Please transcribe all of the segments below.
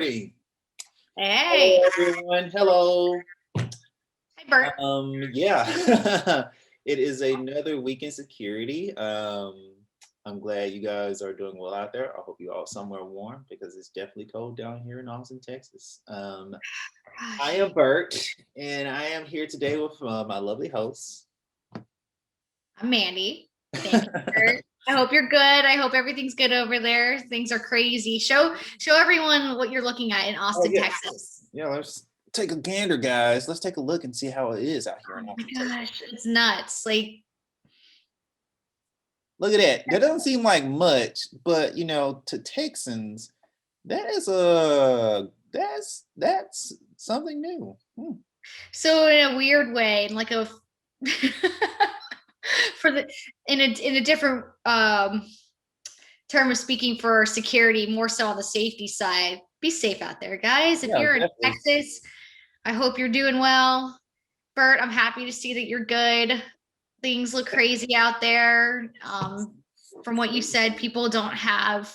Security. Hey. Hello, everyone. Hello. Hi, Bert. Yeah, it is another week in security. I'm glad you guys are doing well out there. I hope you all somewhere warm because it's definitely cold down here in Austin, Texas. I Gosh, am Bert, and I am here today with my lovely host. I'm Mandy. Thank you, Bert. I hope you're good. I hope everything's good over there. Things are crazy. Show everyone what you're looking at in Oh Austin, yeah, Texas. yeah. Let's take a gander, guys. Let's take a look and see how it is out here Oh in my Austin, Texas. gosh, it's nuts. Like, Look at that. That doesn't seem like much, but to Texans, that's something new. so in a weird way, in like a for the in a different term of speaking for security, more so on the safety side. Be safe out there, guys. If Yeah, you're in definitely. Texas, I hope you're doing well. Bert, I'm happy to see that you're good. Things look crazy out there. From what you said, a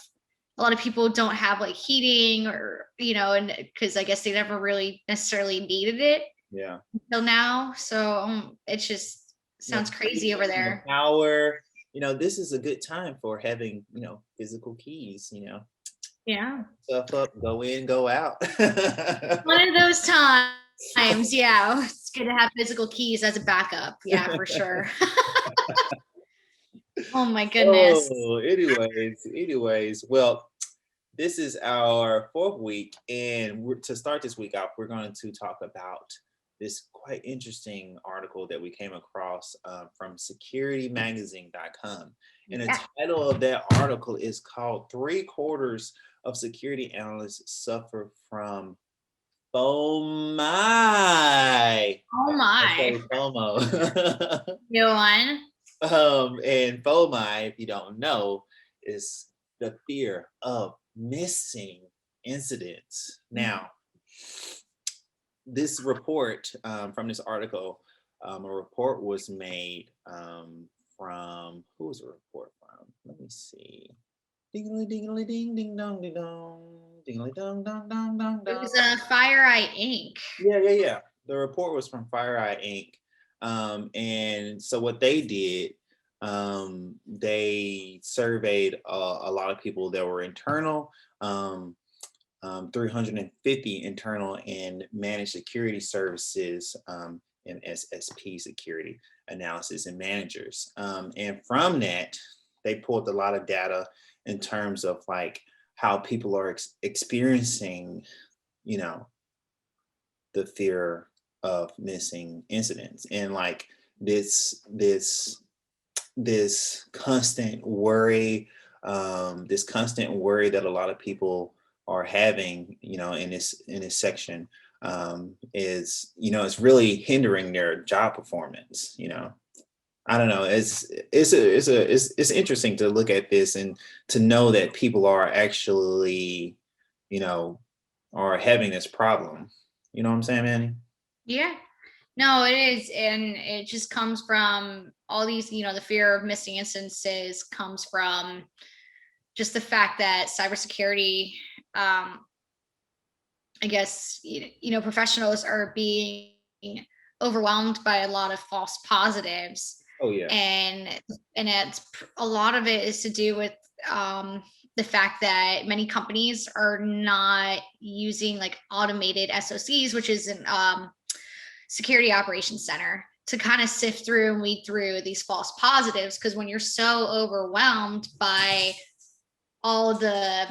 lot of people don't have like heating or, and because I guess they never really necessarily needed it Yeah. until now. So it just sounds crazy over there. Power. This is a good time for having, physical keys, Yeah. stuff up, go in, go out. One of those times, yeah. It's good to have physical keys as a backup. Yeah, for sure. Oh my goodness. Oh, anyways, well, this is our fourth week, and to start this week off, we're going to talk about this quite interesting article that we came across from securitymagazine.com. And the Yeah. title of that article is called Three Quarters of Security Analysts Suffer from FOMO. Oh my. Okay, FOMO. New one. And FOMI, if you don't know, is the fear of missing incidents. Now, this report from this article, a report was made from who was the report from? Let me see. Dingly dingly ding ding dong ding dong. Dingly dong dong dong dong It dong. was a Fire Eye Inc. Yeah. The report was from FireEye Inc. And so what they did, they surveyed a lot of people that were internal, 350 internal and managed security services, and SSP security analysis and managers. And from that, they pulled a lot of data in terms of like how people are experiencing, you know, the fear of missing incidents and like this constant worry, this constant worry that a lot of people are having, in this section, is it's really hindering their job performance. I don't know. It's interesting to look at this and to know that people are actually, you know, are having this problem. You know what I'm saying, Manny? Yeah. No, it is. And it just comes from all these, the fear of missing instances comes from just the fact that cybersecurity, I guess, professionals are being overwhelmed by a lot of false positives. Oh yeah. And it's a lot of it is to do with the fact that many companies are not using like automated SOCs, which is an security operations center, to kind of sift through and weed through these false positives. Because when you're so overwhelmed by all the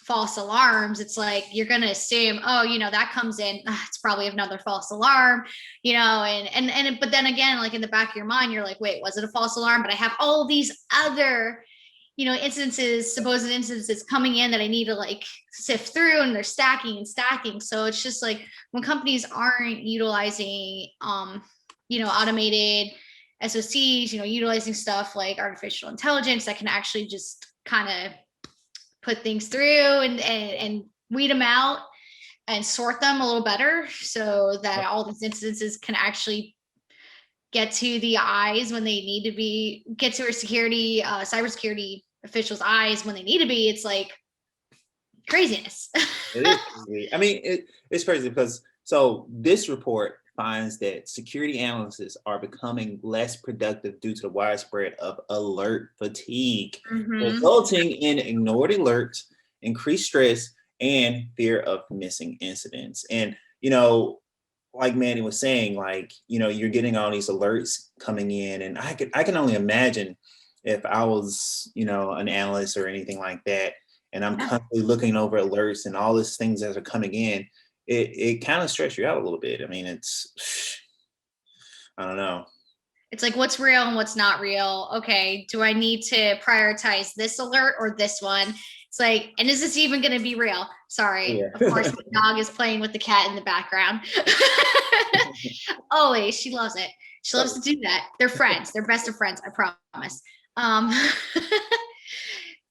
false alarms, it's like you're going to assume, oh, that comes in, it's probably another false alarm, and but then again, like in the back of your mind, you're like, wait, was it a false alarm? But I have all these other supposed instances coming in that I need to like sift through, and they're stacking and stacking. So it's just like when companies aren't utilizing automated SOCs, utilizing stuff like artificial intelligence that can actually just kind of put things through and weed them out and sort them a little better so that all these instances can actually get to the eyes when they need to be, get to our cybersecurity officials' eyes when they need to be. It's like Craziness. It is crazy. I mean, it's crazy because so this report finds that security analysts are becoming less productive due to the widespread of alert fatigue, Hmm. resulting in ignored alerts, increased stress, and fear of missing incidents. And like Manny was saying, like you're getting all these alerts coming in, and I can only imagine if I was an analyst or anything like that, and I'm Yeah. constantly looking over alerts and all these things that are coming in, it kind of stress you out a little bit. I mean, it's I don't know. It's like what's real and what's not real. Okay, do I need to prioritize this alert or this one? It's like, and is this even going to be real? Sorry. Of Yeah. course, my dog is playing with the cat in the background. Always. She loves it. She loves to do that. They're friends. They're best of friends, I promise. Um,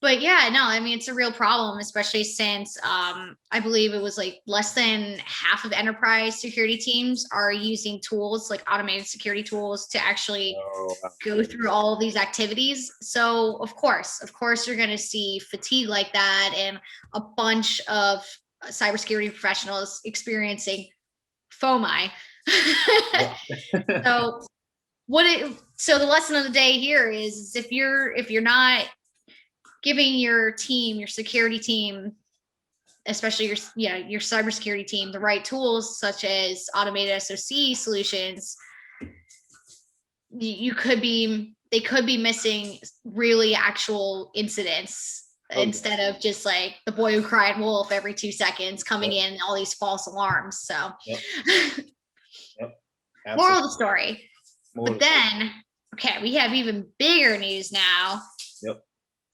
but yeah, no, I mean, it's a real problem, especially since I believe it was like less than half of enterprise security teams are using tools like automated security tools to actually Oh, wow. go through all of these activities. So of course, you're going to see fatigue like that, and a bunch of cybersecurity professionals experiencing FOMI. Yeah. So so the lesson of the day here is if you're not giving your team, your security team, especially your cybersecurity team, the right tools such as automated SOC solutions, you could be they could be missing really actual incidents Oh instead of just like the boy who cried wolf every 2 seconds yeah. coming Yep. in all these false alarms. So Yep. Yep. moral of Absolutely. the story. More. But then, okay, we have even bigger news now. Yep.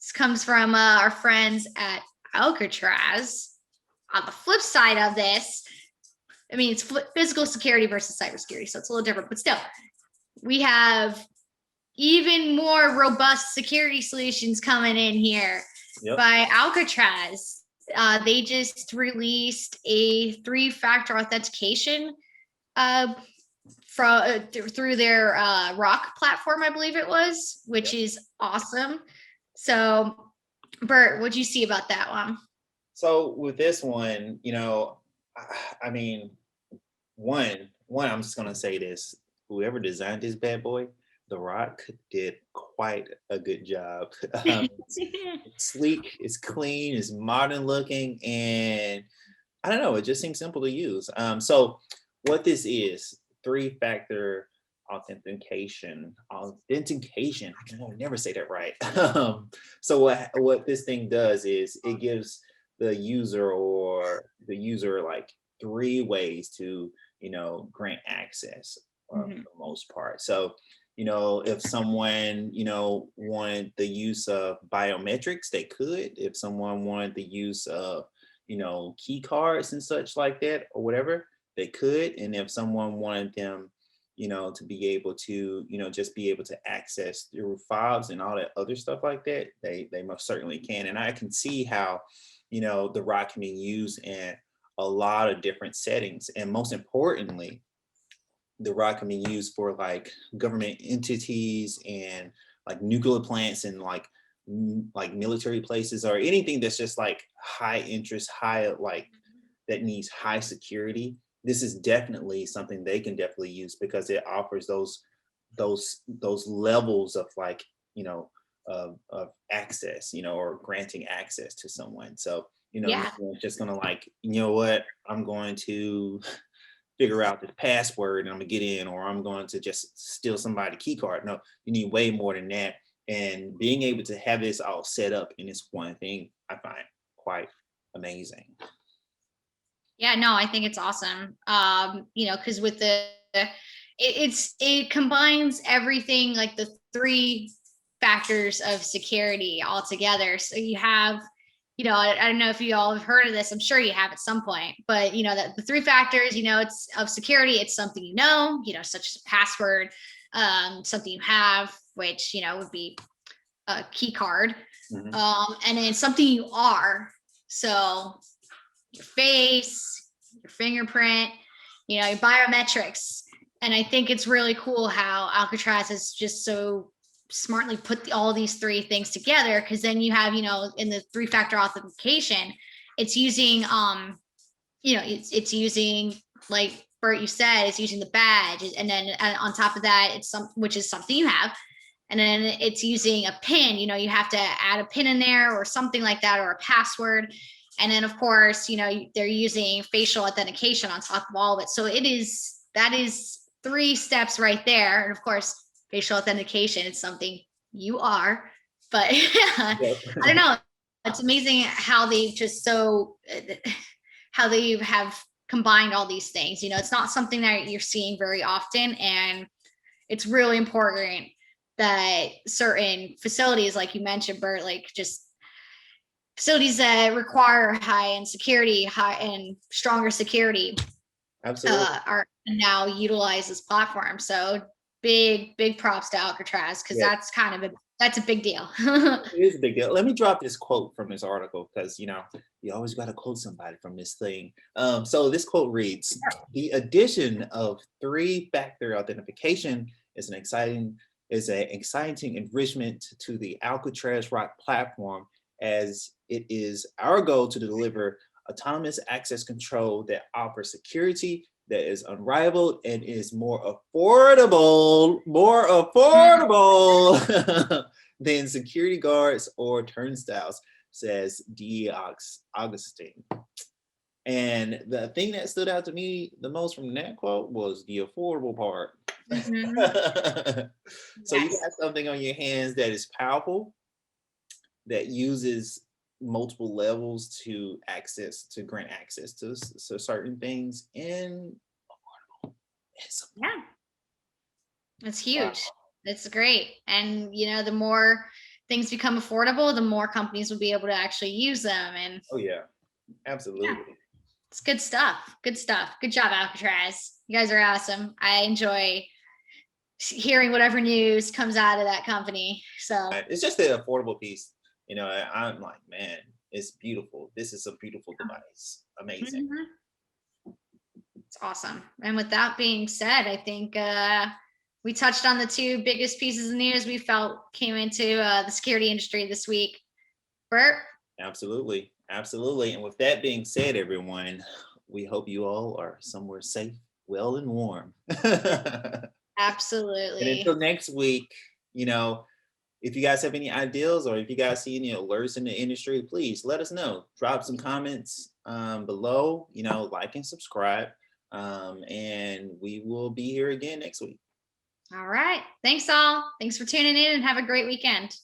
This comes from our friends at Alcatraz. On the flip side of this, I mean, it's physical security versus cybersecurity, so it's a little different, but still, we have even more robust security solutions coming in here Yep. by Alcatraz. They just released a three-factor authentication uh, through their Rock platform, I believe it was, which Yep. is awesome. So, Bert, what'd you see about that one? So with this one, I mean, one, I'm just gonna say this: whoever designed this bad boy, The Rock, did quite a good job. It's sleek, it's clean, it's modern looking, and I don't know, it just seems simple to use. So what this is, three-factor authentication. I can never say that right. So what this thing does is it gives the user like three ways to grant access for Mhm. the most part. So if someone wanted the use of biometrics, they could. If someone wanted the use of key cards and such like that or whatever, they could. And if someone wanted them to be able to just be able to access through fobs and all that other stuff like that, they most certainly can. And I can see how the Rock can be used in a lot of different settings, and most importantly, the Rock can be used for like government entities and like nuclear plants and like military places or anything that's just like high interest, high like that needs high security. This is definitely something they can definitely use because it offers those levels of like of access, or granting access to someone. So no Yeah. one's just gonna like, what, I'm going to figure out the password and I'm gonna get in, or I'm going to just steal somebody's key card. No, you need way more than that. And being able to have this all set up in this one thing, I find quite amazing. Yeah, no, I think it's awesome. Because with it combines everything like the three factors of security all together. So you have, I don't know if you all have heard of this. I'm sure you have at some point, but that the three factors, it's of security. It's something such as a password, something you have, which would be a key card, Mhm. and then something you are. So your face, your fingerprint, your biometrics. And I think it's really cool how Alcatraz has just so smartly put all these three things together, because then you have, in the three-factor authentication, it's using it's using, like Bert, you said, it's using the badge, and then on top of that, it's which is something you have, and then it's using a pin. You have to add a pin in there or something like that, or a password. And then of course, they're using facial authentication on top of all of it. So that is 3 steps right there. And of course, facial authentication is something you are, but I don't know. It's amazing how they how they have combined all these things. It's not something that you're seeing very often, and it's really important that certain facilities, like you mentioned, Bert, like just facilities that require high-end security, high and stronger security, Absolutely. are now utilize this platform. So big props to Alcatraz, because Yeah, that's a big deal. it is a big deal. Let me drop this quote from this article because you always got to quote somebody from this thing. So this quote reads: "The addition of 3-factor authentication is an exciting enrichment to the Alcatraz Rock platform, as it is our goal to deliver autonomous access control that offers security that is unrivaled and is more affordable than security guards or turnstiles," says D. Augustine. And the thing that stood out to me the most from that quote was the affordable part. Mhm. So you Yes. got something on your hands that is powerful, that uses multiple levels to grant access to certain things, and it's Yeah, it's wow. huge. It's great. And the more things become affordable, the more companies will be able to actually use them. And Oh yeah, yeah, absolutely. it's good stuff. Good stuff. Good job, Alcatraz. You guys are awesome. I enjoy hearing whatever news comes out of that company. So It's just the affordable piece. I'm like, man, it's beautiful. This is a beautiful device. Amazing. mhm, it's awesome. And with that being said, I think we touched on the 2 biggest pieces of news we felt came into the security industry this week. Bert? Absolutely. Absolutely. And with that being said, everyone, we hope you all are somewhere safe, well, and warm. And Absolutely. until next week, you know, if you guys have any ideas or if you guys see any alerts in the industry, please let us know. Drop some comments below, like and subscribe. And we will be here again next week. All right. Thanks all. Thanks for tuning in, and have a great weekend.